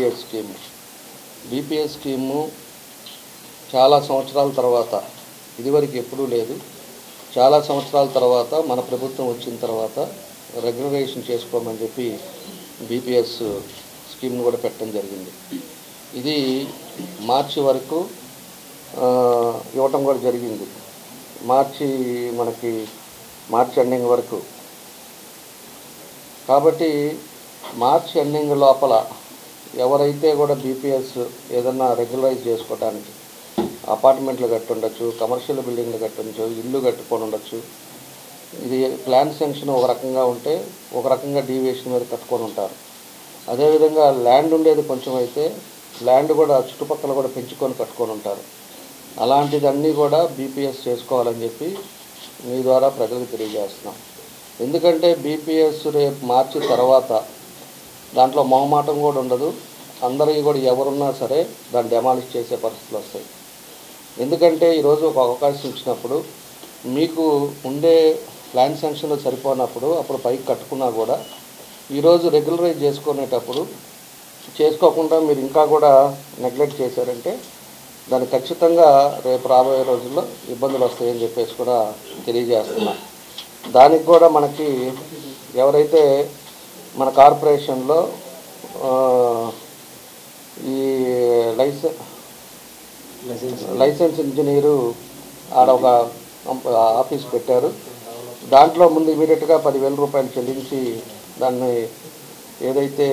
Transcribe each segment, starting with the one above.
BPS scheme. BPS scheme చాలా సంవత్సరాల తర్వాత, ఇదివరకు ఎప్పుడూ లేదు, చాలా సంవత్సరాల తర్వాత మన ప్రభుత్వం వచ్చిన తర్వాత రెగ్యులరైజేషన్ చేసుకోమని చెప్పి బీపీఎస్ స్కీమ్ను కూడా పెట్టడం జరిగింది. ఇది మార్చి వరకు ఇవ్వటం కూడా జరిగింది. మార్చి ఎండింగ్ వరకు. కాబట్టి మార్చి ఎండింగ్ లోపల ఎవరైతే కూడా బీపీఎస్ ఏదన్నా రెగ్యులరైజ్ చేసుకోవడానికి అపార్ట్మెంట్లు కట్టి ఉండొచ్చు, కమర్షియల్ బిల్డింగ్లు కట్టి ఉండొచ్చు, ఇల్లు కట్టుకొని ఉండొచ్చు. ఇది ప్లాన్ శాంక్షన్ ఒక రకంగా ఉంటే ఒక రకంగా డీవియేషన్ మీద కట్టుకొని ఉంటారు. అదేవిధంగా ల్యాండ్ ఉండేది కొంచెం అయితే ల్యాండ్ కూడా చుట్టుపక్కల కూడా పెంచుకొని కట్టుకొని ఉంటారు. అలాంటిదన్నీ కూడా బీపీఎస్ చేసుకోవాలని చెప్పి మీ ద్వారా ప్రజలకు తెలియజేస్తున్నాం. ఎందుకంటే బీపీఎస్ రేపు మార్చి తర్వాత దాంట్లో మొహమాటం కూడా ఉండదు. అందరికీ కూడా ఎవరున్నా సరే దాన్ని డెమాలిష్ చేసే పరిస్థితులు వస్తాయి. ఎందుకంటే ఈరోజు ఒక అవకాశం ఇచ్చినప్పుడు మీకు ఉండే ప్లాన్ శాంక్షన్లో సరిపోనప్పుడు అప్పుడు పైకి కట్టుకున్నా కూడా ఈరోజు రెగ్యులరైజ్ చేసుకోకుండా మీరు ఇంకా కూడా నెగ్లెక్ట్ చేశారంటే దాన్ని ఖచ్చితంగా రేపు రాబోయే రోజుల్లో ఇబ్బందులు వస్తాయని చెప్పేసి కూడా తెలియజేస్తున్నా. దానికి కూడా మనకి ఎవరైతే మన కార్పొరేషన్లో ఈ లైసెన్స్ ఇంజనీరు ఆడ ఒక ఆఫీస్ పెట్టారు. దాంట్లో ముందు ఇమీడియట్గా 10,000 రూపాయలు చెల్లించి దాన్ని ఏదైతే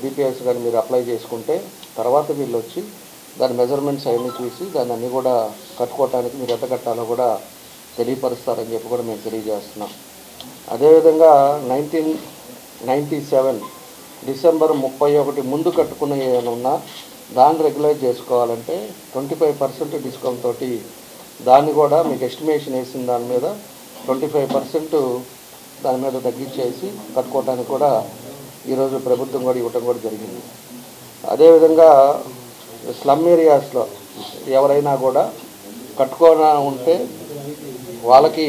బీపీఎస్ కానీ మీరు అప్లై చేసుకుంటే తర్వాత వీళ్ళు వచ్చి దాని మెజర్మెంట్స్ అవన్నీ చూసి దాన్ని అన్నీ కూడా కట్టుకోవటానికి మీరు ఎంత కట్టాలో కూడా తెలియపరుస్తారని చెప్పి కూడా మేము తెలియజేస్తున్నాం. అదేవిధంగా 1997 డిసెంబర్ 31 ముందు కట్టుకున్న ఏమైనా ఉన్నా దాన్ని రెగ్యులైజ్ చేసుకోవాలంటే 25% డిస్కౌంట్ తోటి దాన్ని కూడా మీకు ఎస్టిమేషన్ వేసిన దాని మీద 25% దాని మీద తగ్గించేసి కట్టుకోవడానికి కూడా ఈరోజు ప్రభుత్వం కూడా ఇవ్వటం కూడా జరిగింది. అదేవిధంగా స్లమ్ ఏరియాస్లో ఎవరైనా కూడా కట్టుకొని ఉంటే వాళ్ళకి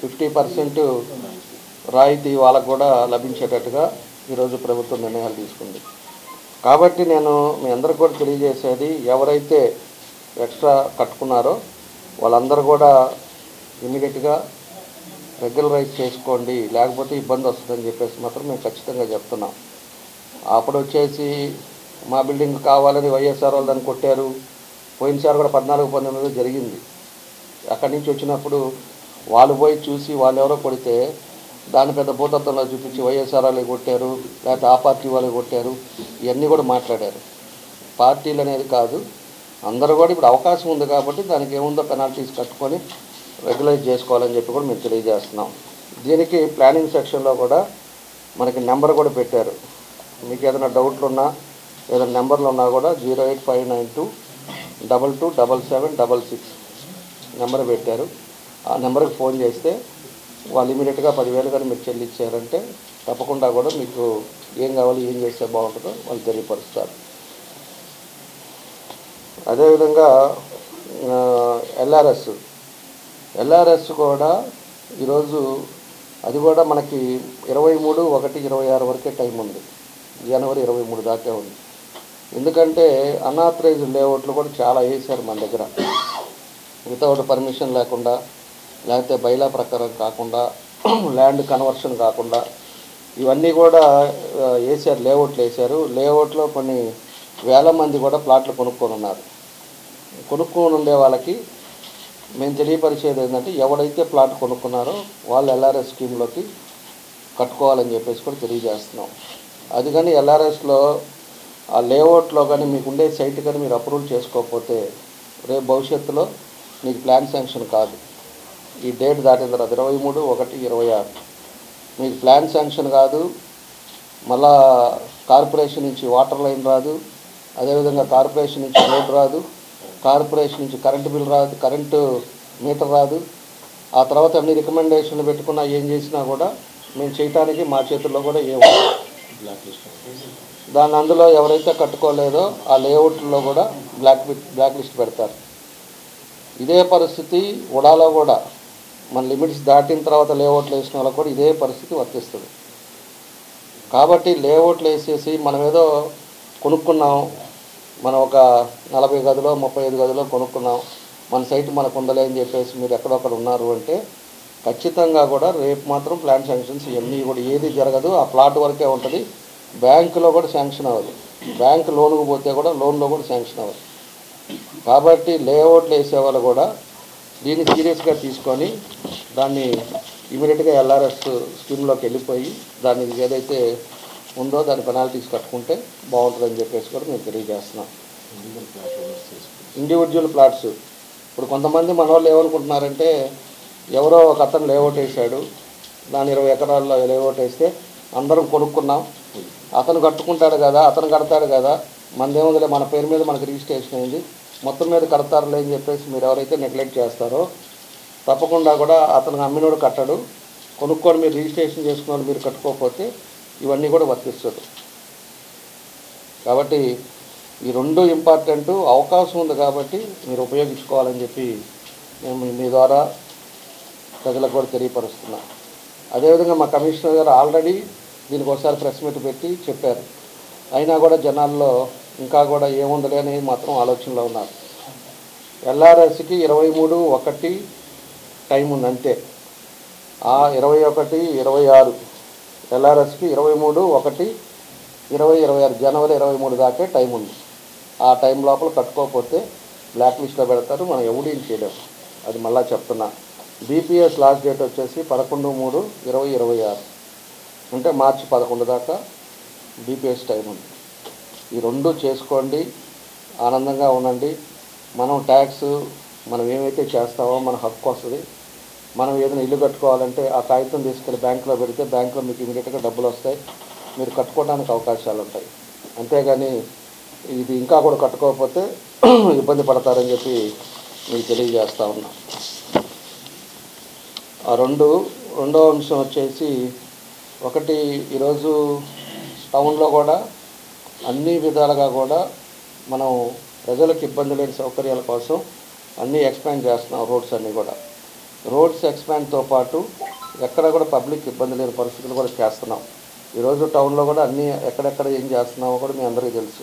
50% రాయితీ వాళ్ళకు కూడా లభించేటట్టుగా ఈరోజు ప్రభుత్వం నిర్ణయాలు తీసుకుంది. కాబట్టి నేను మీ అందరికి కూడా తెలియజేసేది, ఎవరైతే ఎక్స్ట్రా కట్టుకున్నారో వాళ్ళందరూ కూడా ఇమీడియట్గా రెగ్యులరైజ్ చేసుకోండి, లేకపోతే ఇబ్బంది వస్తుందని చెప్పేసి మాత్రం మేము ఖచ్చితంగా చెప్తున్నాం. అప్పుడు వచ్చేసి మా బిల్డింగ్ కావాలని వైఎస్ఆర్ వాళ్ళు దాన్ని కొట్టారు. పోయినసారి కూడా 14-19 జరిగింది. అక్కడి నుంచి వచ్చినప్పుడు వాళ్ళు పోయి చూసి వాళ్ళు ఎవరో కొడితే దాని పెద్ద భూతత్వంలో చూపించి వైఎస్ఆర్ వాళ్ళే కొట్టారు, లేకపోతే ఆ పార్టీ వాళ్ళే కొట్టారు, ఇవన్నీ కూడా మాట్లాడారు. పార్టీలు అనేది కాదు, అందరూ కూడా ఇప్పుడు అవకాశం ఉంది కాబట్టి దానికి ఏముందో పెనాల్టీస్ కట్టుకొని రెగ్యులైజ్ చేసుకోవాలని చెప్పి కూడా మేము తెలియజేస్తున్నాం. దీనికి ప్లానింగ్ సెక్షన్లో కూడా మనకి నెంబర్ కూడా పెట్టారు. మీకు ఏదైనా డౌట్లు ఉన్నా ఏదైనా నెంబర్లు ఉన్నా కూడా 08592227766 నెంబర్ పెట్టారు. ఆ నెంబర్కి ఫోన్ చేస్తే వాళ్ళు ఇమీడియట్గా 10,000 కానీ మీరు చెల్లించారంటే తప్పకుండా కూడా మీకు ఏం కావాలి, ఏం చేస్తే బాగుంటుందో వాళ్ళు తెలియపరుస్తారు. అదేవిధంగా ఎల్ఆర్ఎస్ కూడా ఈరోజు అది కూడా మనకి 23/1/26 వరకే టైం ఉంది. జనవరి 23 దాకా ఉంది. ఎందుకంటే అన్ఆథరైజ్డ్ లేఅవుట్లు కూడా చాలా వేసారు మన దగ్గర. వితౌట్ పర్మిషన్ లేకుండా, లేకపోతే బైలా ప్రకారం కాకుండా, ల్యాండ్ కన్వర్షన్ కాకుండా ఇవన్నీ కూడా వేసారు, లేఅవుట్లు వేసారు. లేఅవుట్లో కొన్ని వేల మంది కూడా ప్లాట్లు కొనుక్కొని ఉన్నారు. కొనుక్కొని ఉండే వాళ్ళకి మేము తెలియపరిచేది ఏంటంటే, ఎవడైతే ప్లాట్ కొనుక్కున్నారో వాళ్ళు ఎల్ఆర్ఎస్ స్కీమ్లోకి కట్టుకోవాలని చెప్పేసి కూడా తెలియజేస్తున్నాం. అది కానీ ఎల్ఆర్ఎస్లో ఆ లేఅవుట్లో కానీ మీకు ఉండే సైట్ కానీ మీరు అప్రూవల్ చేసుకోకపోతే రేపు భవిష్యత్తులో మీకు ప్లాన్ శాంక్షన్ కాదు. ఈ డేట్ దాటిన తర్వాత 23/1/26 మీకు ప్లాన్ శాంక్షన్ కాదు. మళ్ళా కార్పొరేషన్ నుంచి వాటర్ లైన్ రాదు, అదేవిధంగా కార్పొరేషన్ నుంచి రోడ్ రాదు, కార్పొరేషన్ నుంచి కరెంటు బిల్ రాదు, కరెంటు మీటర్ రాదు. ఆ తర్వాత అన్ని రికమెండేషన్లు పెట్టుకున్నా ఏం చేసినా కూడా మేము చేయటానికి మా చేతుల్లో కూడా దాన్ని అందులో ఎవరైతే కట్టుకోలేదో ఆ లేఅవుట్లో కూడా బ్లాక్ లిస్ట్ పెడతారు. ఇదే పరిస్థితి ఉడాలో కూడా మన లిమిట్స్ దాటిన తర్వాత లేఅవుట్లు వేసిన వాళ్ళకు కూడా ఇదే పరిస్థితి వర్తిస్తుంది. కాబట్టి లేఅవుట్లు వేసేసి మనం ఏదో కొనుక్కున్నాం, మనం ఒక 40 గదులో 35 గదులో కొనుక్కున్నాం, మన సైట్ మనకు ఉందలే అని చెప్పేసి మీరు ఎక్కడొక్కడ ఉన్నారు అంటే ఖచ్చితంగా కూడా రేపు మాత్రం ప్లాన్ శాంక్షన్స్ ఇవన్నీ కూడా ఏది జరగదు, ఆ ప్లాట్ వరకే ఉంటుంది. బ్యాంకులో కూడా శాంక్షన్ అవ్వదు, బ్యాంకు లోన్కు పోతే కూడా లోన్లో కూడా శాంక్షన్ అవ్వదు. కాబట్టి లేఅవుట్లు వేసేవాళ్ళు కూడా దీన్ని సీరియస్గా తీసుకొని దాన్ని ఇమీడియట్గా ఎల్ఆర్ఎస్ స్కీమ్లోకి వెళ్ళిపోయి దాన్ని ఏదైతే ఉందో దాని పెనాల్టీస్ కట్టుకుంటే బాగుంటుందని చెప్పేసి కూడా మేము తెలియజేస్తున్నాం. ఇండివిజువల్ ప్లాట్స్ ఇప్పుడు కొంతమంది మన వాళ్ళు ఏమనుకుంటున్నారంటే ఎవరో ఒక అతను లేఅవుట్ వేసాడు, దాని 20 ఎకరాల్లో లేఅవుట్ వేస్తే అందరం కొనుక్కున్నాం, అతను కట్టుకుంటాడు కదా, అతను కడతాడు కదా, మనదేముందిలే మన పేరు మీద మనకు రిజిస్ట్రేషన్ అయింది, మొత్తం మీద కడతారులే అని చెప్పేసి మీరు ఎవరైతే నెగ్లెక్ట్ చేస్తారో తప్పకుండా కూడా అతను అమ్మినోడు కట్టడు, కొనుక్కొని మీరు రిజిస్ట్రేషన్ చేసుకున్నాడు మీరు కట్టుకోకపోతే ఇవన్నీ కూడా వర్తిస్తుంది. కాబట్టి ఈ రెండు ఇంపార్టెంట్, అవకాశం ఉంది కాబట్టి మీరు ఉపయోగించుకోవాలని చెప్పి మేము మీ ద్వారా ప్రజలకు కూడా తెలియపరుస్తున్నాం. అదేవిధంగా మా కమిషనర్ గారు ఆల్రెడీ దీనికి ఒకసారి ప్రెస్ మీట్ పెట్టి చెప్పారు, అయినా కూడా జనాల్లో ఇంకా కూడా ఏముందలే అనేది మాత్రం ఆలోచనలో ఉన్నారు. ఎల్ఆర్ఎస్కి 23/1 టైం ఉంది అంతే, ఆ 21/26 ఎల్ఆర్ఎస్కి 23/1/2026 జనవరి 23 దాకే టైం ఉంది. ఆ టైం లోపల కట్టుకోకపోతే బ్లాక్ లిస్ట్లో పెడతారు, మనం ఎవడేం చేయలేము. అది మళ్ళా చెప్తున్నా, బీపీఎస్ లాస్ట్ డేట్ వచ్చేసి 11/3/2026 అంటే మార్చి 11 దాకా బీపీఎస్ టైం ఉంది. ఈ రెండు చేసుకోండి, ఆనందంగా ఉండండి. మనం ట్యాక్స్ మనం ఏమైతే చేస్తామో మన హక్కు వస్తుంది. మనం ఏదైనా ఇల్లు కట్టుకోవాలంటే ఆ కాగితం తీసుకెళ్ళి బ్యాంకులో పెడితే బ్యాంకులో మీకు ఇమీడియట్గా డబ్బులు వస్తాయి, మీరు కట్టుకోవడానికి అవకాశాలు ఉంటాయి. అంతేగాని ఇది ఇంకా కూడా కట్టుకోకపోతే ఇబ్బంది పడతారని చెప్పి మీకు తెలియజేస్తూ ఉన్నాం. ఆ రెండో అంశం వచ్చేసి ఒకటి, ఈరోజు టౌన్లో కూడా అన్ని విధాలుగా కూడా మనం ప్రజలకు ఇబ్బంది లేని సౌకర్యాల కోసం అన్నీ ఎక్స్పాండ్ చేస్తున్నాం. రోడ్స్ అన్నీ కూడా రోడ్స్ ఎక్స్పాండ్తో పాటు ఎక్కడ కూడా పబ్లిక్ ఇబ్బంది లేని పరిస్థితులు కూడా చేస్తున్నాం. ఈరోజు టౌన్లో కూడా అన్నీ ఎక్కడెక్కడ ఏం చేస్తున్నామో కూడా మీ అందరికీ తెలుసు.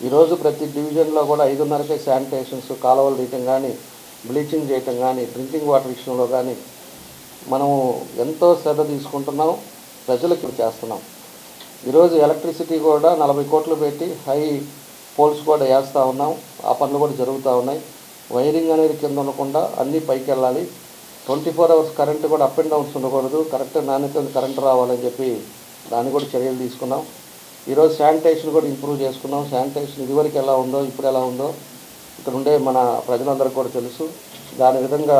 ఈరోజు ప్రతి డివిజన్లో కూడా 5:30కే శానిటేషన్స్, కాలువలు తీయటం కానీ, బ్లీచింగ్ చేయటం కానీ, డ్రింకింగ్ వాటర్ విషయంలో కానీ మనము ఎంతో శ్రద్ధ తీసుకుంటున్నాం, ప్రజలకు చేస్తున్నాం. ఈరోజు ఎలక్ట్రిసిటీ కూడా 40 కోట్లు పెట్టి హై పోల్స్ కూడా వేస్తూ ఉన్నాం, ఆ పనులు కూడా జరుగుతూ ఉన్నాయి. వైరింగ్ అనేది కింద ఉండకుండా అన్నీ పైకి వెళ్ళాలి. 24 hours కరెంటు కూడా అప్ అండ్ డౌన్స్ ఉండకూడదు, కరెక్ట్ నాణ్యత కరెంటు రావాలని చెప్పి దాన్ని కూడా చర్యలు తీసుకున్నాం. ఈరోజు శానిటేషన్ కూడా ఇంప్రూవ్ చేసుకున్నాం. శానిటేషన్ ఇదివరకు ఎలా ఉందో ఇప్పుడు ఎలా ఉందో ఇక్కడ ఉండే మన ప్రజలందరికీ కూడా తెలుసు. దాని విధంగా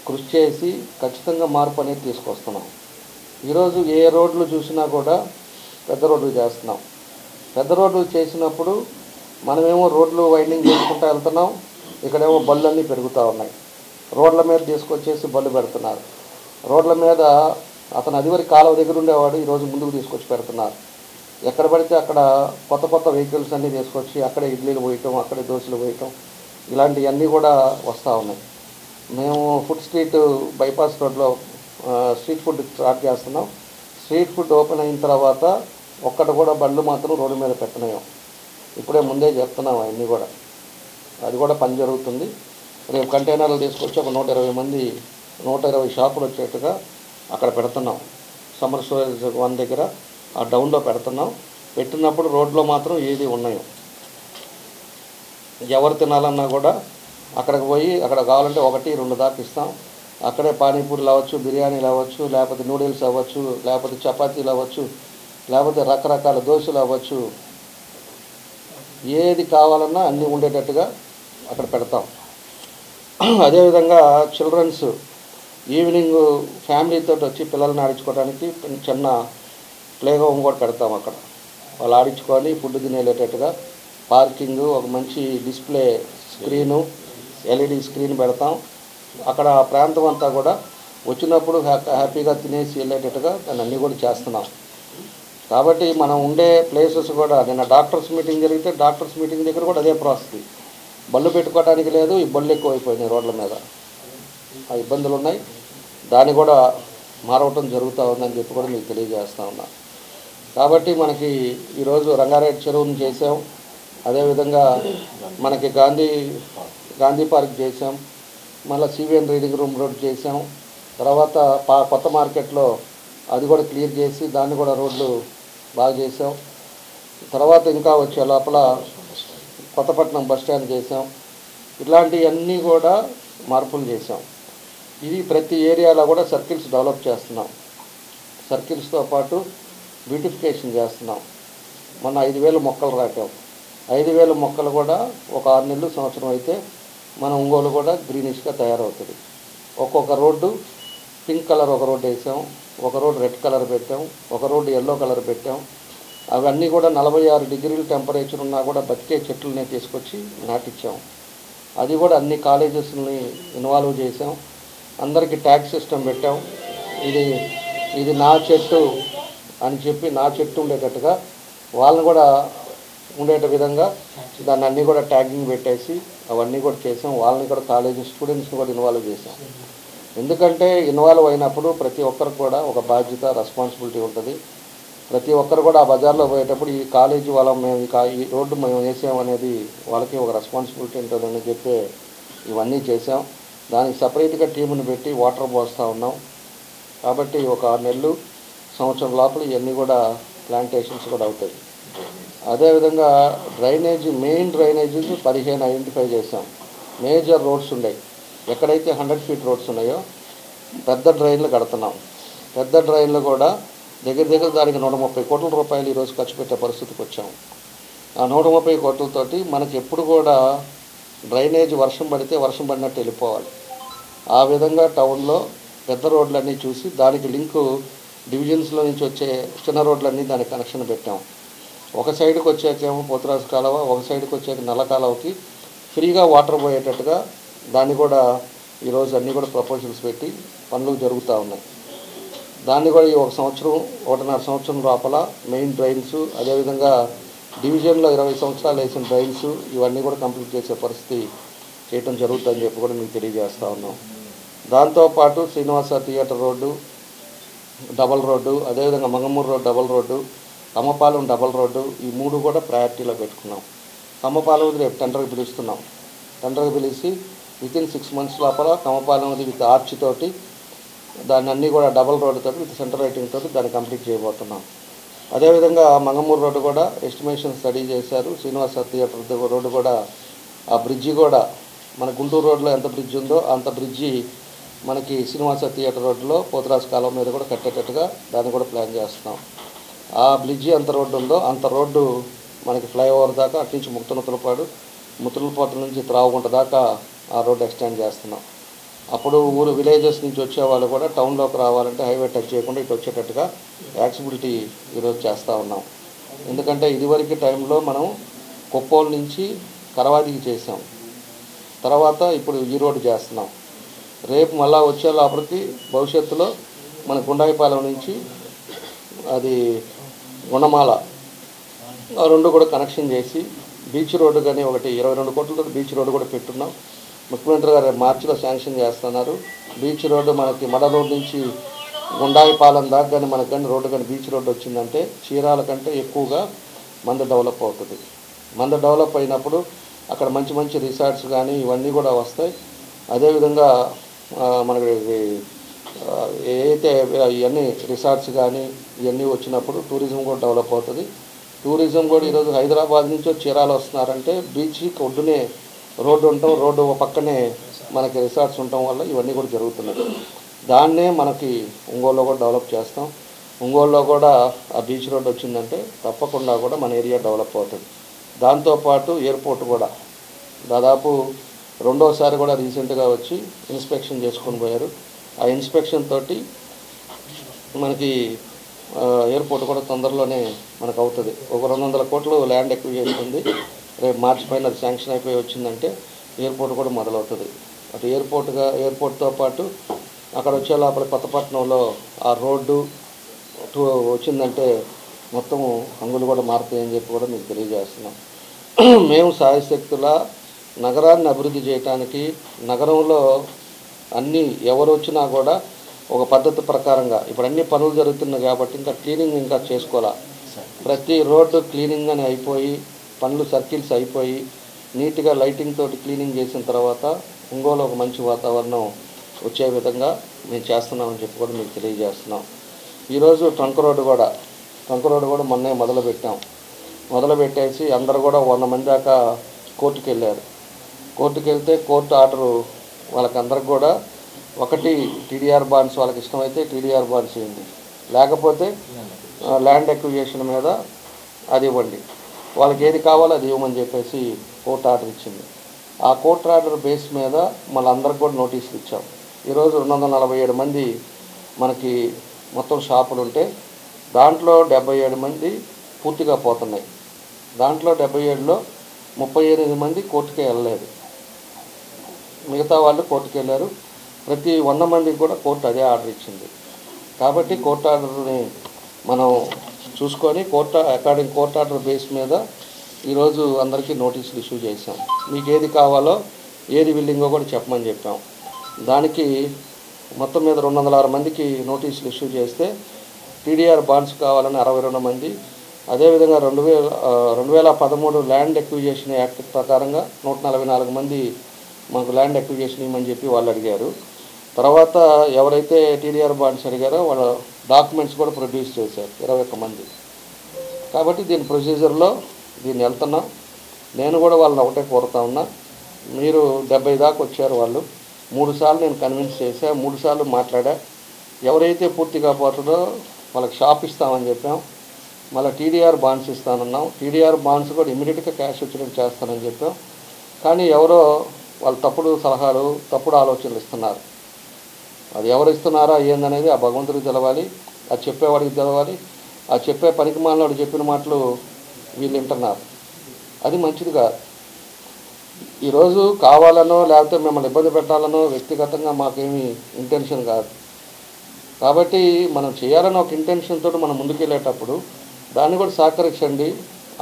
కృషి చేసి ఖచ్చితంగా మార్పు అనేది తీసుకొస్తున్నాం. ఈరోజు ఏ రోడ్లు చూసినా కూడా పెద్ద రోడ్లు చేస్తున్నాం. పెద్ద రోడ్లు చేసినప్పుడు మనమేమో రోడ్లు వైండింగ్ చేసుకుంటూ వెళ్తున్నాం, ఇక్కడేమో బళ్ళు అన్నీ పెరుగుతూ ఉన్నాయి. రోడ్ల మీద తీసుకొచ్చేసి బళ్ళు పెడుతున్నారు. రోడ్ల మీద అతను అదివరకు కాలువ దగ్గర ఉండేవాడు, ఈరోజు ముందుకు తీసుకొచ్చి పెడుతున్నారు. ఎక్కడ పడితే అక్కడ కొత్త వెహికల్స్ అన్నీ తీసుకొచ్చి అక్కడే ఇడ్లీలు పోయటం, అక్కడే దోశలు పోయటం, ఇలాంటివన్నీ కూడా వస్తూ ఉన్నాయి. మేము ఫుడ్ స్ట్రీట్ బైపాస్ రోడ్లో స్ట్రీట్ ఫుడ్ స్టార్ట్ చేస్తున్నాం. స్ట్రీట్ ఫుడ్ ఓపెన్ అయిన తర్వాత ఒక్కటి కూడా బళ్ళు మాత్రం రోడ్డు మీద పెట్టినాం. ఇప్పుడే ముందే చెప్తున్నాం అవన్నీ కూడా, అది కూడా పని జరుగుతుంది. రేపు కంటైనర్లు తీసుకొచ్చి ఒక 120 షాపులు వచ్చేట్టుగా అక్కడ పెడుతున్నాం. సమ్మర్ స్టోరేజ్ 1 దగ్గర ఆ డౌన్లో పెడుతున్నాం. పెట్టినప్పుడు రోడ్లో మాత్రం ఏది ఉన్నాయో ఎవరు తినాలన్నా కూడా అక్కడికి పోయి అక్కడ కావాలంటే 1-2 దాకా ఇస్తాం. అక్కడే పానీపూరీలు అవ్వచ్చు, బిర్యానీలు అవ్వచ్చు, లేకపోతే నూడిల్స్ అవ్వచ్చు, లేకపోతే చపాతీలు అవ్వచ్చు, లేకపోతే రకరకాల దోశలు అవ్వచ్చు, ఏది కావాలన్నా అన్నీ ఉండేటట్టుగా అక్కడ పెడతాం. అదేవిధంగా చిల్డ్రన్స్ ఈవినింగ్ ఫ్యామిలీతో వచ్చి పిల్లల్ని ఆడించుకోవడానికి చిన్న ప్లే హోమ్ కూడా పెడతాం. అక్కడ వాళ్ళు ఆడించుకొని ఫుడ్ తినేటట్టుగా పార్కింగ్, ఒక మంచి డిస్ప్లే స్క్రీను, LED స్క్రీన్ పెడతాం. అక్కడ ఆ ప్రాంతం అంతా కూడా వచ్చినప్పుడు హ్యాపీగా తినేసి వెళ్ళేటట్టుగా దాన్ని అన్నీ కూడా చేస్తున్నాం. కాబట్టి మనం ఉండే ప్లేసెస్ కూడా, నిన్న డాక్టర్స్ మీటింగ్ జరిగితే డాక్టర్స్ మీటింగ్ దగ్గర కూడా అదే ప్రాసెస్. బళ్ళు పెట్టుకోవడానికి లేదు, ఈ బళ్ళు ఎక్కువైపోయినాయి రోడ్ల మీద, ఆ ఇబ్బందులు ఉన్నాయి. దాన్ని కూడా మారవటం జరుగుతూ ఉందని చెప్పి కూడా మీకు తెలియజేస్తూ ఉన్నా. కాబట్టి మనకి ఈరోజు రంగారెడ్డి చెరువును చేసాం, అదేవిధంగా మనకి గాంధీ పార్క్ చేసాం, మళ్ళీ సివిఎన్ రీడింగ్ రూమ్ రోడ్ చేసాం, తర్వాత కొత్త మార్కెట్లో అది కూడా క్లియర్ చేసి దాన్ని కూడా రోడ్లు బాగా చేసాం. తర్వాత ఇంకా వచ్చే లోపల కొత్తపట్నం బస్ స్టాండ్ చేసాం. ఇట్లాంటివన్నీ కూడా మార్పులు చేసాం. ఇది ప్రతి ఏరియాలో కూడా సర్కిల్స్ డెవలప్ చేస్తున్నాం. సర్కిల్స్తో పాటు బ్యూటిఫికేషన్ చేస్తున్నాం. మొన్న 5,000 మొక్కలు రాకాం. 5,000 మొక్కలు కూడా ఒక 6 నెలలు సంవత్సరం అయితే మన ఒంగోలు కూడా గ్రీనిష్గా తయారవుతుంది. ఒక్కొక్క రోడ్డు పింక్ కలర్ ఒక రోడ్డు వేసాం, ఒక రోడ్డు రెడ్ కలర్ పెట్టాం, ఒక రోడ్డు ఎల్లో కలర్ పెట్టాం. అవన్నీ కూడా 46 డిగ్రీల టెంపరేచర్ ఉన్నా కూడా బతికే చెట్లనే తీసుకొచ్చి నాటించాం. అది కూడా అన్ని కాలేజెస్ని ఇన్వాల్వ్ చేసాం. అందరికీ ట్యాక్స్ సిస్టమ్ పెట్టాం. ఇది నా చెట్టు అని చెప్పి నా చెట్టు ఉండేటట్టుగా వాళ్ళని కూడా ఉండేట విధంగా దాన్ని అన్నీ కూడా ట్యాగింగ్ పెట్టేసి అవన్నీ కూడా చేసాం. వాళ్ళని కూడా కాలేజీ స్టూడెంట్స్ని కూడా ఇన్వాల్వ్ చేసాం. ఎందుకంటే ఇన్వాల్వ్ అయినప్పుడు ప్రతి ఒక్కరికి కూడా ఒక బాధ్యత, రెస్పాన్సిబిలిటీ ఉంటుంది. ప్రతి ఒక్కరు కూడా ఆ బజార్లో పోయేటప్పుడు ఈ కాలేజీ వాళ్ళ మేము ఈ రోడ్డు మేము వేసామనేది వాళ్ళకి ఒక రెస్పాన్సిబిలిటీ ఉంటుందని చెప్పి ఇవన్నీ చేసాం. దానికి సపరేట్గా టీముని పెట్టి వాటర్ పోస్తూ ఉన్నాం. కాబట్టి ఒక 6 నెలలు సంవత్సరం లోపల ఇవన్నీ కూడా ప్లాంటేషన్స్ కూడా అవుతాయి. అదేవిధంగా మెయిన్ డ్రైనేజీస్ 15 ఐడెంటిఫై చేసాం. మేజర్ రోడ్స్ ఉన్నాయి, ఎక్కడైతే 100 ఫీట్ రోడ్స్ ఉన్నాయో పెద్ద డ్రైన్లు కడుతున్నాం. పెద్ద డ్రైన్లు కూడా దగ్గర దానికి 130 కోట్ల రూపాయలు ఈరోజు ఖర్చు పెట్టే పరిస్థితికి వచ్చాం. ఆ 130 కోట్లతోటి మనకి ఎప్పుడు కూడా డ్రైనేజ్ వర్షం పడినట్టు వెళ్ళిపోవాలి. ఆ విధంగా టౌన్లో పెద్ద రోడ్లన్నీ చూసి దానికి లింకు డివిజన్స్లో నుంచి వచ్చే చిన్న రోడ్లన్నీ దానికి కనెక్షన్ పెట్టాం. ఒక సైడ్కి వచ్చాకేమో పోతురాజు కాలువ, ఒక సైడ్కి వచ్చాక నల్ల కాలువకి ఫ్రీగా వాటర్ పోయేటట్టుగా దాన్ని కూడా ఈరోజు అన్నీ కూడా ప్రపోజల్స్ పెట్టి పనులు జరుగుతూ ఉన్నాయి. దాన్ని కూడా ఈ 1.5 సంవత్సరం లోపల మెయిన్ డ్రైన్స్, అదేవిధంగా డివిజన్లో 20 సంవత్సరాలు వేసిన డ్రైన్స్ ఇవన్నీ కూడా కంప్లీట్ చేసే పరిస్థితి చేయటం జరుగుతుందని చెప్పి కూడా మీకు తెలియజేస్తూ ఉన్నాం. దాంతోపాటు Srinivasa theatre road double road, అదేవిధంగా Mangamuru road double road, Kammapalem double road, ఈ 3 కూడా ప్రయారిటీలో పెట్టుకున్నాం. కమ్మపాలెం రేపు టెండర్కి పిలుస్తున్నాం. టెండర్కి పిలిచి వితిన్ 6 months లోపల కమ్మపాలెం విత్ ఆర్చ్ తోటి దాన్ని అన్నీ కూడా డబల్ రోడ్డు తోటి విత్ సెంటర్ రైటింగ్ తోటి దాన్ని కంప్లీట్ చేయబోతున్నాం. అదేవిధంగా మంగమూరు రోడ్డు కూడా ఎస్టిమేషన్ స్టడీ చేశారు. శ్రీనివాస థియేటర్ రోడ్డు కూడా ఆ బ్రిడ్జి కూడా మన గుంటూరు రోడ్లో ఎంత బ్రిడ్జ్ ఉందో అంత బ్రిడ్జి మనకి శ్రీనివాస థియేటర్ రోడ్లో పోతురాజు కాలువ మీద కూడా కట్టేటట్టుగా దాన్ని కూడా ప్లాన్ చేస్తున్నాం. ఆ బ్రిడ్జి ఎంత రోడ్డు ఉందో అంత రోడ్డు మనకి ఫ్లైఓవర్ దాకా అటు నుంచి ముత్తలపాటు నుంచి త్రావగుంట దాకా ఆ రోడ్డు ఎక్స్టెండ్ చేస్తున్నాం. అప్పుడు విలేజెస్ నుంచి వచ్చే వాళ్ళు కూడా టౌన్లోకి రావాలంటే హైవే టచ్ చేయకుండా ఇటు వచ్చేటట్టుగా యాక్సిబిలిటీ ఈరోజు చేస్తూ ఉన్నాం. ఎందుకంటే ఇదివరకు టైంలో మనం కొప్పోలు నుంచి కరవాదికి చేసాం, తర్వాత ఇప్పుడు ఈ రోడ్డు చేస్తున్నాం. రేపు మళ్ళా వచ్చే లోపలికి భవిష్యత్తులో మన గుండాయిపాలెం నుంచి అది గుణమాల ఆ 2 కూడా కనెక్షన్ చేసి బీచ్ రోడ్డు కానీ ఒకటి 22 కోట్లతో బీచ్ రోడ్డు కూడా పెట్టున్నాం. ముఖ్యమంత్రి గారు మార్చిలో శాంక్షన్ చేస్తున్నారు. బీచ్ రోడ్డు మనకి మడ రోడ్డు నుంచి గుండాయిపాలెం దాకా కానీ మనకు కానీ రోడ్డు కానీ బీచ్ రోడ్డు వచ్చిందంటే చీరాల కంటే ఎక్కువగా మంద డెవలప్ అవుతుంది. మంద డెవలప్ అయినప్పుడు అక్కడ మంచి రిసార్ట్స్ కానీ ఇవన్నీ కూడా వస్తాయి. అదేవిధంగా మనకి ఏదైతే ఇవన్నీ రిసార్ట్స్ కానీ ఇవన్నీ వచ్చినప్పుడు టూరిజం కూడా డెవలప్ అవుతుంది. టూరిజం కూడా ఈరోజు హైదరాబాద్ నుంచి చీరాలు వస్తున్నారంటే బీచ్కి ఒడ్డునే రోడ్డు ఉండటం, రోడ్డు పక్కనే మనకి రిసార్ట్స్ ఉండటం వల్ల ఇవన్నీ కూడా జరుగుతున్నాయి. దాన్నే మనకి ఒంగోలులో కూడా డెవలప్ చేస్తాం. ఒంగోలులో కూడా ఆ బీచ్ రోడ్డు వచ్చిందంటే తప్పకుండా కూడా మన ఏరియా డెవలప్ అవుతుంది. దాంతోపాటు ఎయిర్పోర్ట్ కూడా దాదాపు 2వసారి కూడా రీసెంట్గా వచ్చి ఇన్స్పెక్షన్ చేసుకొని పోయారు. ఆ ఇన్స్పెక్షన్ తోటి మనకి ఎయిర్పోర్ట్ కూడా తొందరలోనే మనకు అవుతుంది. ఒక 200 కోట్లు ల్యాండ్ ఎక్విజిషన్ ఉంది. రేపు మార్చి పైన అది శాంక్షన్ అయిపోయి వచ్చిందంటే ఎయిర్పోర్ట్ కూడా మొదలవుతుంది. అటు ఎయిర్పోర్ట్తో పాటు అక్కడ వచ్చే లోపల కొత్తపట్నంలో ఆ రోడ్డు వచ్చిందంటే మొత్తం హంగులు కూడా మారుతాయని చెప్పి కూడా మీకు తెలియజేస్తున్నాం. మేము సాయశక్తుల నగరాన్ని అభివృద్ధి చేయడానికి నగరంలో అన్నీ ఎవరు వచ్చినా కూడా ఒక పద్ధతి ప్రకారంగా ఇప్పుడు అన్ని పనులు జరుగుతున్నాయి కాబట్టి ఇంకా క్లీనింగ్ ఇంకా చేసుకోవాలా. ప్రతి రోడ్డు క్లీనింగ్ అని అయిపోయి పనులు సర్కిల్స్ అయిపోయి నీట్గా లైటింగ్ తోటి క్లీనింగ్ చేసిన తర్వాత ఒంగోలు ఒక మంచి వాతావరణం వచ్చే విధంగా మేము చేస్తున్నామని చెప్పి కూడా మీకు తెలియజేస్తున్నాం. ఈరోజు ట్రంక్ రోడ్డు కూడా మొన్నే మొదలుపెట్టేసి అందరూ కూడా 100 మంది దాకా కోర్టుకు వెళ్ళారు. కోర్టుకు వెళ్తే కోర్టు ఆర్డరు వాళ్ళకందరికి కూడా ఒకటి టీడీఆర్ బాండ్స్ వాళ్ళకి ఇష్టమైతే టీడీఆర్ బాండ్స్ ఇవ్వండి, లేకపోతే ల్యాండ్ అక్విజిషన్ మీద అది ఇవ్వండి, వాళ్ళకి ఏది కావాలో అది ఇవ్వమని చెప్పేసి కోర్టు ఆర్డర్ ఇచ్చింది. ఆ కోర్టు ఆర్డర్ బేస్ మీద మళ్ళందరికి కూడా నోటీసులు ఇచ్చాం. ఈరోజు 247 మంది మనకి మొత్తం షాపులు ఉంటే దాంట్లో 77 మంది పూర్తిగా పోతున్నాయి. దాంట్లో 77లో 38 మంది కోర్టుకే వెళ్ళలేదు, మిగతా వాళ్ళు కోర్టుకు వెళ్ళారు. ప్రతి 100 మందికి కూడా కోర్టు అదే ఆర్డర్ ఇచ్చింది. కాబట్టి కోర్టు ఆర్డర్ని మనం చూసుకొని కోర్టు ఆర్డర్ బేస్ మీద ఈరోజు అందరికీ నోటీసులు ఇష్యూ చేశాం. మీకు ఏది కావాలో ఏది విల్లింగో కూడా చెప్పమని చెప్పాం. దానికి మొత్తం మీద 206 మందికి నోటీసులు ఇష్యూ చేస్తే టీడీఆర్ బాండ్స్ కావాలని 62 మంది, అదేవిధంగా 2013 ల్యాండ్ అక్విజిషన్ యాక్ట్ ప్రకారంగా 144 మంది మాకు ల్యాండ్ అక్విజిషన్ ఇవ్వమని చెప్పి వాళ్ళు అడిగారు. తర్వాత ఎవరైతే టీడీఆర్ బాండ్స్ అడిగారో వాళ్ళ డాక్యుమెంట్స్ కూడా ప్రొడ్యూస్ చేశారు 21 మంది. కాబట్టి దీని ప్రొసీజర్లో దీన్ని వెళ్తున్నాం. నేను కూడా వాళ్ళని ఒకటే కోరుతా ఉన్నా, మీరు 70 దాకా వచ్చారు, వాళ్ళు 3 సార్లు నేను కన్విన్స్ చేశా, 3 సార్లు మాట్లాడా. ఎవరైతే పూర్తిగా పోతుందో వాళ్ళకి షాప్ ఇస్తామని చెప్పాం, మళ్ళీ టీడీఆర్ బాండ్స్ ఇస్తానన్నాం. టీడీఆర్ బాండ్స్ కూడా ఇమీడియట్గా క్యాష్ వచ్చేటట్టు చేస్తానని చెప్పాం. కానీ ఎవరో వాళ్ళు తప్పుడు సలహాలు తప్పుడు ఆలోచనలు ఇస్తున్నారు. అది ఎవరు ఇస్తున్నారా ఏందనేది ఆ భగవంతుడికి తెలవాలి, అది చెప్పేవాడికి తెలవాలి. ఆ చెప్పే పనికి మాలినోడు చెప్పిన మాటలు వీళ్ళు వింటున్నారు, అది మంచిది కాదు. ఈరోజు కావాలనో లేకపోతే మిమ్మల్ని ఇబ్బంది పెట్టాలనో వ్యక్తిగతంగా మాకేమీ ఇంటెన్షన్ కాదు. కాబట్టి మనం చేయాలని ఒక ఇంటెన్షన్ తోటి మనం ముందుకెళ్ళేటప్పుడు దాన్ని కూడా సహకరించండి.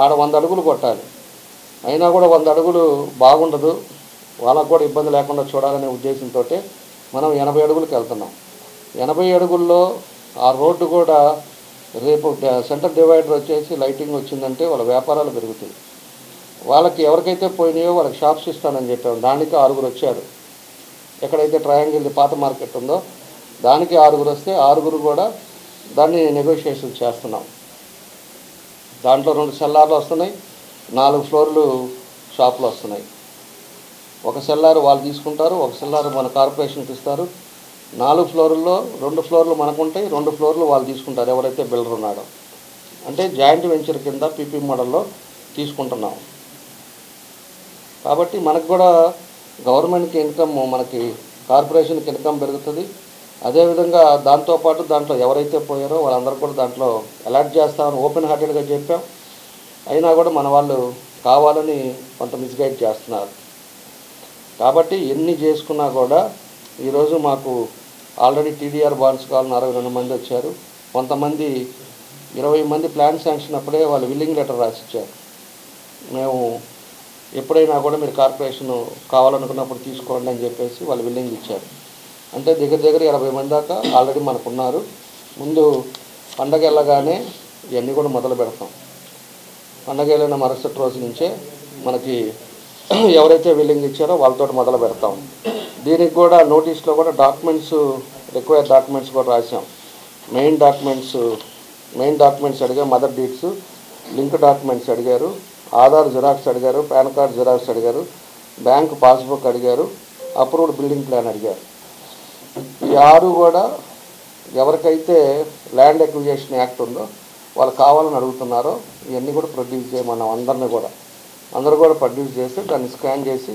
ఆడ 100 అడుగులు కొట్టాలి, అయినా కూడా 100 అడుగులు బాగుండదు, వాళ్ళకు కూడా ఇబ్బంది లేకుండా చూడాలనే ఉద్దేశంతో మనం 80 అడుగులకు వెళ్తున్నాం. 80 అడుగుల్లో ఆ రోడ్డు కూడా రేపు సెంటర్ డివైడర్ వచ్చేసి లైటింగ్ వచ్చిందంటే వాళ్ళ వ్యాపారాలు పెరుగుతాయి. వాళ్ళకి ఎవరికైతే పోయినాయో వాళ్ళకి షాప్స్ ఇస్తానని చెప్పాము. దానికి 6 వచ్చారు. ఎక్కడైతే ట్రయాంగిల్ పాత మార్కెట్ ఉందో దానికి 6 వస్తే 6 కూడా దాన్ని నెగోషియేషన్ చేస్తున్నాం. దాంట్లో 2 సెల్లార్లు వస్తున్నాయి, 4 ఫ్లోర్లు షాపులు వస్తున్నాయి. ఒక సెల్లార్ వాళ్ళు తీసుకుంటారు, ఒక సెల్లార్ మన కార్పొరేషన్కి ఇస్తారు. 4 ఫ్లోర్లలో 2 ఫ్లోర్లు మనకుంటాయి, 2 ఫ్లోర్లు వాళ్ళు తీసుకుంటారు ఎవరైతే బిల్డర్ ఉన్నాడో. అంటే జాయింట్ వెంచర్ కింద పీపీ మోడల్లో తీసుకుంటున్నాం. కాబట్టి మనకు కూడా గవర్నమెంట్కి ఇన్కమ్, మనకి కార్పొరేషన్కి ఇన్కమ్ పెరుగుతుంది. అదేవిధంగా దాంతోపాటు దాంట్లో ఎవరైతే పోయారో వాళ్ళందరూ కూడా దాంట్లో అలాట్ చేస్తామని ఓపెన్ హార్టెడ్గా చెప్పాం. అయినా కూడా మన వాళ్ళు కావాలని కొంత మిస్గైడ్ చేస్తున్నారు. కాబట్టి ఎన్ని చేసుకున్నా కూడా ఈరోజు మాకు ఆల్రెడీ టీడీఆర్ బాండ్స్ కావాలని 62 మంది వచ్చారు. కొంతమంది 20 మంది ప్లాన్ శాంక్షన్ అప్పుడే వాళ్ళు విల్లింగ్ లెటర్ రాసిచ్చారు. మేము ఎప్పుడైనా కూడా మీరు కార్పొరేషన్ కావాలనుకున్నప్పుడు తీసుకోండి అని చెప్పేసి వాళ్ళు విల్లింగ్ ఇచ్చారు. అంటే దగ్గర 80 మంది దాకా ఆల్రెడీ మనకున్నారు. ముందు పండగ వెళ్ళగానే ఇవన్నీ కూడా మొదలు పెడతాం. పండగ వెళ్ళిన మరుసటి రోజు నుంచే మనకి ఎవరైతే విల్లింగ్ ఇచ్చారో వాళ్ళతో మొదలు పెడతాం. దీనికి కూడా నోటీస్లో కూడా డాక్యుమెంట్స్, రిక్వైర్డ్ డాక్యుమెంట్స్ కూడా రాసాం. మెయిన్ డాక్యుమెంట్స్ అడిగారు, మదర్ డీడ్స్, లింక్ డాక్యుమెంట్స్ అడిగారు, ఆధార్ జిరాక్స్ అడిగారు, పాన్ కార్డ్ జిరాక్స్ అడిగారు, బ్యాంక్ పాస్బుక్ అడిగారు, అప్రూవ్డ్ బిల్డింగ్ ప్లాన్ అడిగారు. ఈ 6 కూడా ఎవరికైతే ల్యాండ్ అక్విజిషన్ యాక్ట్ ఉందో వాళ్ళు కావాలని అడుగుతున్నారో ఇవన్నీ కూడా ప్రొడ్యూస్ చేయమన్నాం. అందరూ కూడా ప్రొడ్యూస్ చేసి దాన్ని స్కాన్ చేసి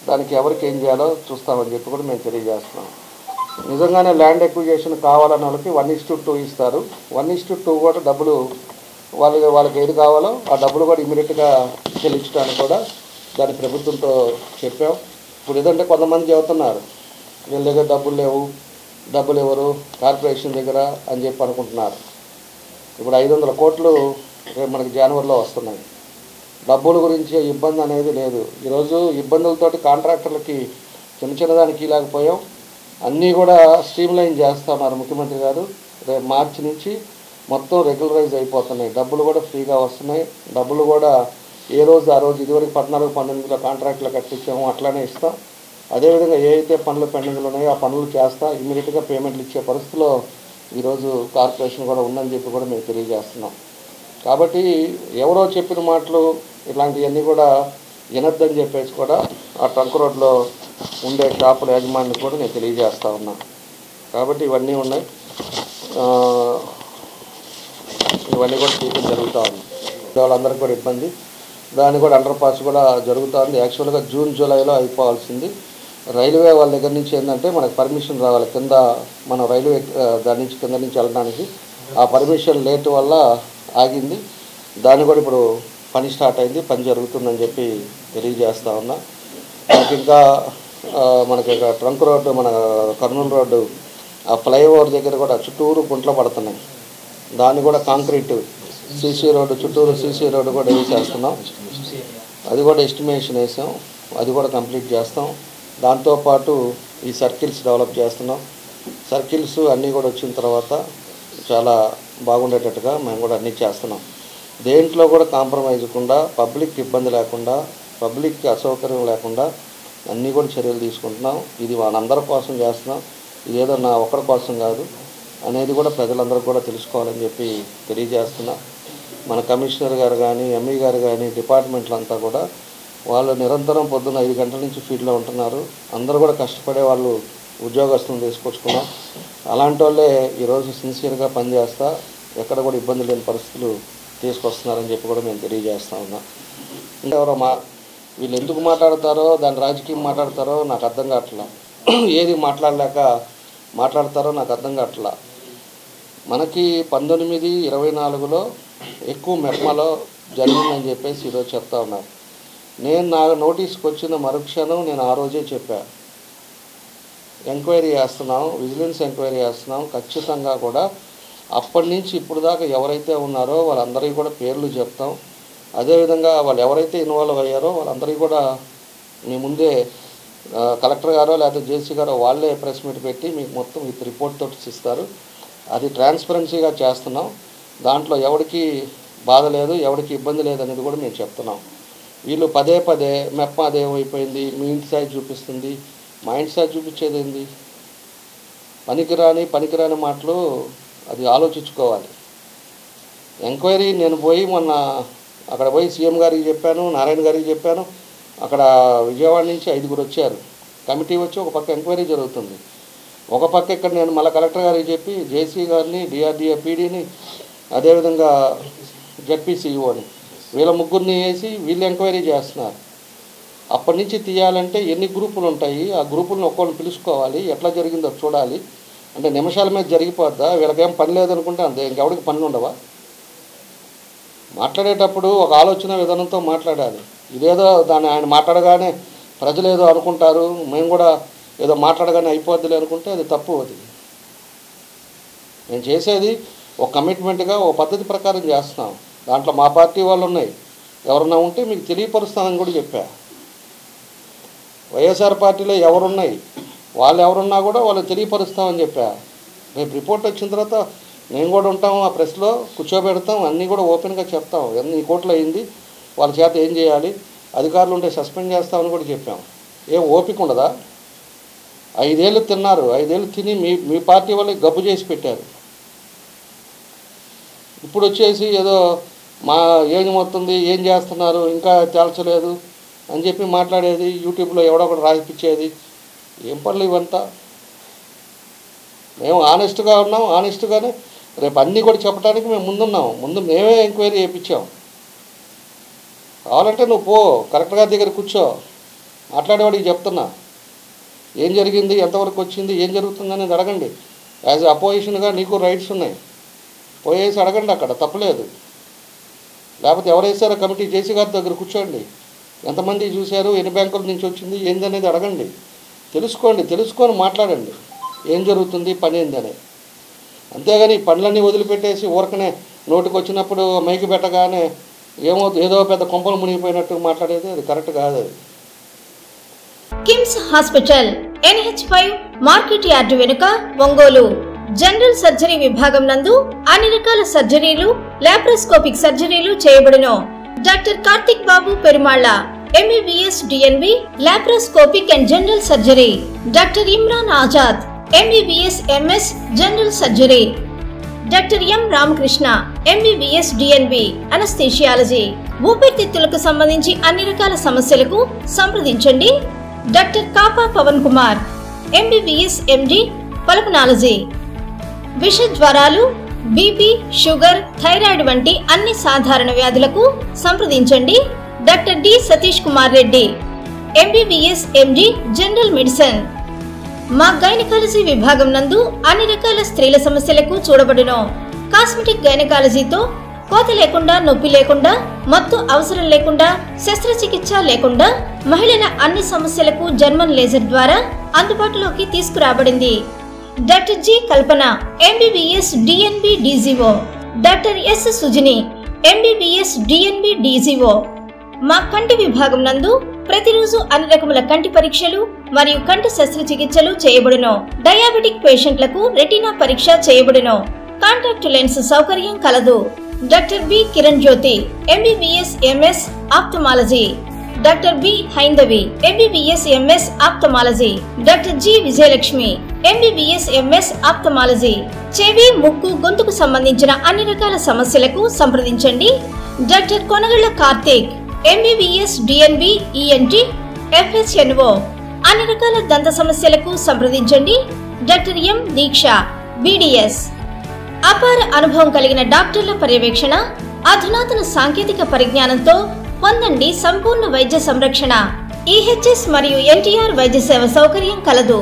దానికి ఎవరికి ఏం చేయాలో చూస్తామని చెప్పి కూడా మేము తెలియజేస్తున్నాం. నిజంగానే ల్యాండ్ అక్విజిషన్ కావాలన్న వాళ్ళకి 1:2 ఇస్తారు. 1:2 కూడా డబ్బులు వాళ్ళకి ఏది కావాలో ఆ డబ్బులు కూడా ఇమీడియట్గా చెల్లించడానికి కూడా దాని ప్రభుత్వంతో చెప్పాం. ఇప్పుడు ఏదంటే కొంతమంది చెబుతున్నారు వీళ్ళ దగ్గర డబ్బులు ఎవరు కార్పొరేషన్ దగ్గర అని చెప్పి అనుకుంటున్నారు. ఇప్పుడు 500 కోట్లు రేపు మనకి జనవరిలో వస్తున్నాయి. డబ్బుల గురించి ఇబ్బంది అనేది లేదు. ఈరోజు ఇబ్బందులతోటి కాంట్రాక్టర్లకి చిన్నదానికి లేకపోయాం. అన్నీ కూడా స్ట్రీమ్లైన్ చేస్తున్నారు ముఖ్యమంత్రి గారు. రేపు మార్చి నుంచి మొత్తం రెగ్యులరైజ్ అయిపోతున్నాయి. డబ్బులు కూడా ఫ్రీగా వస్తున్నాయి. డబ్బులు కూడా ఏ రోజు ఆ రోజు ఇదివరకు 14-18లో కాంట్రాక్ట్లో కట్టించాము అట్లానే ఇస్తాం. అదేవిధంగా ఏ అయితే పనులు పెండింగ్లు ఉన్నాయో ఆ పనులు చేస్తా ఇమీడియట్గా పేమెంట్లు ఇచ్చే పరిస్థితిలో ఈరోజు కార్పొరేషన్ కూడా ఉందని చెప్పి కూడా మేము తెలియజేస్తున్నాం. కాబట్టి ఎవరో చెప్పిన మాటలు ఇట్లాంటివన్నీ కూడా వినొద్దని చెప్పేసి కూడా ఆ ట్రంక్ రోడ్లో ఉండే షాపుల యాజమాన్యం కూడా నేను తెలియజేస్తా ఉన్నా. కాబట్టి ఇవన్నీ ఉన్నాయి, ఇవన్నీ కూడా తీయడం జరుగుతూ ఉంది. వాళ్ళందరికీ కూడా ఇబ్బంది, దాన్ని కూడా అండర్ పాస్ కూడా జరుగుతుంది. యాక్చువల్గా జూన్ జూలైలో అయిపోవాల్సింది. రైల్వే వాళ్ళ దగ్గర నుంచి ఏంటంటే మనకు పర్మిషన్ రావాలి, కింద మనం రైల్వే దాని నుంచి కింద నుంచి వెళ్ళడానికి. ఆ పర్మిషన్ లేట్ వల్ల ఆగింది. దాన్ని కూడా ఇప్పుడు పని స్టార్ట్ అయింది, పని జరుగుతుందని చెప్పి తెలియజేస్తా ఉన్నా. మనకి ఇంకా మనకి ట్రంక్ రోడ్డు, మన కర్నూలు రోడ్డు ఆ ఫ్లైఓవర్ దగ్గర కూడా చుట్టూరు గుంటలు పడుతున్నాయి. దాన్ని కూడా కాంక్రీట్ సీసీ రోడ్డు, చుట్టూరు సీసీ రోడ్డు కూడా వేసేస్తున్నాం. అది కూడా ఎస్టిమేషన్ వేసాం, అది కూడా కంప్లీట్ చేస్తాం. దాంతోపాటు ఈ సర్కిల్స్ డెవలప్ చేస్తున్నాం. సర్కిల్స్ అన్నీ కూడా వచ్చిన తర్వాత చాలా బాగుండేటట్టుగా మేము కూడా అన్నీ చేస్తున్నాం. దేంట్లో కూడా కాంప్రమైజ్ కాకుండా, పబ్లిక్ ఇబ్బంది లేకుండా, పబ్లిక్కి అసౌకర్యం లేకుండా అన్నీ కూడా చర్యలు తీసుకుంటున్నాం. ఇది మనందరి కోసం చేస్తున్నాం, ఇదేదో నా ఒక్కడి కోసం కాదు అనేది కూడా ప్రజలందరూ కూడా తెలుసుకోవాలని చెప్పి తెలియజేస్తున్నా. మన కమిషనర్ గారు కానీ, ఎంఈ గారు కానీ, డిపార్ట్మెంట్లు అంతా కూడా వాళ్ళు నిరంతరం పొద్దున్న 5 గంటల నుంచి ఫీల్డ్లో ఉంటున్నారు. అందరూ కూడా కష్టపడే వాళ్ళు ఉద్యోగస్తులను తీసుకొచ్చుకున్నాం. అలాంటి వాళ్ళే ఈరోజు సిన్సియర్గా పనిచేస్తా ఎక్కడ కూడా ఇబ్బంది లేని పరిస్థితులు తీసుకొస్తున్నారని చెప్పి కూడా మేము తెలియజేస్తా ఉన్నాం. ఎవరో వీళ్ళు ఎందుకు మాట్లాడతారో, దాని రాజకీయం మాట్లాడతారో నాకు అర్థం కావట్లా. ఏది మాట్లాడలేక మాట్లాడతారో నాకు అర్థం కావట్లా. మనకి 1924లో ఎక్కువ మెప్మలో జరిగిందని చెప్పేసి ఈరోజు చెప్తా ఉన్నారు. నేను నా నోటీస్కి వచ్చిన మరుక్షణం నేను ఆ రోజే చెప్పా, ఎంక్వైరీ చేస్తున్నాం, విజిలెన్స్ ఎంక్వైరీ చేస్తున్నాం. ఖచ్చితంగా కూడా అప్పటి నుంచి ఇప్పుడు దాకా ఎవరైతే ఉన్నారో వాళ్ళందరికీ కూడా పేర్లు చెప్తాం. అదేవిధంగా వాళ్ళు ఎవరైతే ఇన్వాల్వ్ అయ్యారో వాళ్ళందరికీ కూడా మీ ముందే కలెక్టర్ గారో లేకపోతే జేసీ గారో వాళ్ళే ప్రెస్ మీట్ పెట్టి మీకు మొత్తం విత్ రిపోర్ట్ తోటి ఇస్తారు. అది ట్రాన్స్పరెన్సీగా చేస్తున్నాం. దాంట్లో ఎవరికి బాధ లేదు, ఎవరికి ఇబ్బంది లేదనేది కూడా మేము చెప్తున్నాం. వీళ్ళు పదే పదే మెప్ప అదేమైపోయింది, మీ ఇంటి సైజ్ చూపిస్తుంది, మా ఇంటి సైజ్ చూపించేది ఏంది, పనికిరాని మాటలు. అది ఆలోచించుకోవాలి. ఎంక్వైరీ నేను పోయి మొన్న అక్కడ పోయి సీఎం గారికి చెప్పాను, నారాయణ గారికి చెప్పాను. అక్కడ విజయవాడ నుంచి 5గురు వచ్చారు, కమిటీ వచ్చి ఒక పక్క ఎంక్వైరీ జరుగుతుంది. ఒక పక్క ఇక్కడ నేను మళ్ళీ కలెక్టర్ గారికి చెప్పి జేసీ గారిని, డిఆర్డీఏ పీడీని, అదేవిధంగా జడ్పీసీఈఓని వీళ్ళ ముగ్గురిని వేసి వీళ్ళు ఎంక్వైరీ చేస్తున్నారు. అప్పటి నుంచి తీయాలంటే ఎన్ని గ్రూపులు ఉంటాయి, ఆ గ్రూపులను ఒక్కొక్కరిని పిలుచుకోవాలి, ఎట్లా జరిగిందో చూడాలి. అంటే నిమిషాల మీద జరిగిపోద్దా? వీళ్ళకేం పని లేదనుకుంటే అంతే, ఇంకెవరికి పనులు ఉండవా? మాట్లాడేటప్పుడు ఒక ఆలోచన విధానంతో మాట్లాడాలి. ఇదేదో దాన్ని ఆయన మాట్లాడగానే ప్రజలు ఏదో అనుకుంటారు, మేము కూడా ఏదో మాట్లాడగానే అయిపోద్దిలే అనుకుంటే అది తప్పు. అది నేను చేసేది ఒక కమిట్మెంట్గా ఒక పద్ధతి ప్రకారం చేస్తున్నాం. దాంట్లో మా పార్టీ వాళ్ళు ఉన్నాయి, ఎవరన్నా ఉంటే మీకు తెలియపరుస్తానని కూడా చెప్పా. వైఎస్ఆర్ పార్టీలో ఎవరున్నాయి, వాళ్ళు ఎవరున్నా కూడా వాళ్ళు తెలియపరుస్తామని చెప్పా. రేపు రిపోర్ట్ వచ్చిన తర్వాత మేము కూడా ఉంటాం, ఆ ప్రెస్లో కూర్చోబెడతాం, అన్నీ కూడా ఓపెన్గా చెప్తాం. ఎన్ని కోట్లు అయింది, వాళ్ళ చేత ఏం చేయాలి, అధికారులు ఉంటే సస్పెండ్ చేస్తామని కూడా చెప్పాం. ఏం ఓపిక ఉండదా? 5 ఏళ్ళు తిన్నారు, 5 ఏళ్ళు తిని మీ పార్టీ వాళ్ళకి గబ్బు చేసి పెట్టారు. ఇప్పుడు వచ్చేసి ఏదో మా ఏం మొత్తుంది, ఏం చేస్తున్నారు ఇంకా తేల్చలేదు అని చెప్పి మాట్లాడేది, యూట్యూబ్లో ఎవడో ఒకటి రాయిపించేది. ఏం పనులు ఇవంతా? మేము ఆనెస్ట్గా ఉన్నాం, ఆనెస్ట్గానే రేపు అన్నీ కూడా చెప్పడానికి మేము ముందున్నాం. ముందు మేమే ఎంక్వైరీ చేయించాం. కావాలంటే నువ్వు పో, కలెక్టర్ గారి దగ్గర కూర్చో, మాట్లాడేవాడికి చెప్తున్నా ఏం జరిగింది, ఎంతవరకు వచ్చింది, ఏం జరుగుతుందనేది అడగండి. యాజ్ అపోజిషన్గా నీకు రైట్స్ ఉన్నాయి, పోయేసి అడగండి, అక్కడ తప్పలేదు. లేకపోతే ఎవరేసారో కమిటీ జేసీ గారి దగ్గర కూర్చోండి, ఎంతమంది చూశారు, ఎన్ని బ్యాంకుల నుంచి వచ్చింది ఏందనేది అడగండి, తెలుసుకొని మాట్లాడండి ఏం జరుగుతుంది, పని ఏందని. అంతేగాని పనులన్నీ వదిలిపెట్టేసి ఊరకనే నోటికి వచ్చినప్పుడు మైకి పెట్టగానే ఏదో పెద్ద కొంపలు మునిగిపోయినట్టు మాట్లాడేది అది కరెక్ట్ కాదు. అది KIMS hospital NH5 market yard వెనుక, ఒంగోలు. జనరల్ సర్జరీ విభాగం నందు అన్ని రకాల సర్జరీలు, లాప్రోస్కోపిక్ సర్జరీలు చేయబడును. Doctor Karthik Babu Perumalla MBBS DNB laparoscopic and general surgery. Doctor Imran Azad MBBS MS general surgery. Doctor M Ramakrishna MBBS DNB anaesthesiology. ఊపిరితిత్తులకు సంబంధించి అన్ని రకాల సమస్యలకు సంప్రదించండి. Doctor Kapa Pavan Kumar MBBS MD pulmonology. విష జ్వరాలు, బీపీ, షుగర్, థైరాయిడ్ వంటి అన్ని సాధారణ వ్యాధులకు సంప్రదించండి. Doctor D Satish Kumar Reddy MBBS MD general medicine. మా గైనకాలజీ విభాగం నందు అన్ని రకాల స్త్రీల సమస్యలకు చూడబడును. కాస్మెటిక్ గైనకాలజీతో కోత లేకుండా, నొప్పి లేకుండా, మత్తు అవసరం లేకుండా, శస్త్రచికిత్స లేకుండా మహిళల అన్ని సమస్యలకు జర్మన్ లేజర్ ద్వారా అందుబాటులోకి తీసుకురాబడింది. డాక్టర్ జి కల్పన MBBS DNB DGO. Doctor yes Sujini MBBS DNB DGO. మా కంటి విభాగం నందు ప్రతిరోజు అన్ని రకముల కంటి పరీక్షలు మరియు కంటి శస్త్రచికిత్సలు చేయబడును. డయాబెటిక్ పేషెంట్లకు రెటీనా పరీక్ష చేయబడును. కాంటాక్ట్ లెన్స్ సౌకర్యం కలదు. Doctor B Kiran Jyothi MBBS MS ophthalmology. Doctor B Haindavi MBBS MS ophthalmology. Doctor G Vijayalakshmi MBBS MS ophthalmology. చెవి, ముక్కు, గొంతుకు సంబంధించిన అన్ని రకాల సమస్యలకు సంప్రదించండి. Doctor Konagalla Karthik MBBS DNB ENT FHNO. అన్ని రకాల దంత సమస్యలకు సంప్రదించండి. Doctor M Deeksha BDS. అపార అనుభవం కలిగిన డాక్టర్ల పర్యవేక్షణ, అధునాతన సాంకేతిక పరిజ్ఞానంతో పొందండి సంపూర్ణ వైద్య సంరక్షణ. EHS మరియు NTR వైద్య సేవ సౌకర్యం కలదు.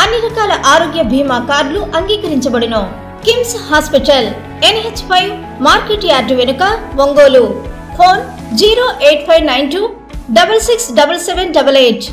అన్ని రకాల ఆరోగ్య బీమా కార్డులు అంగీకరించబడును. KIMS hospital NH5 market yard వెనుక, ఒంగోలు. ఫోన్ 08592 667788.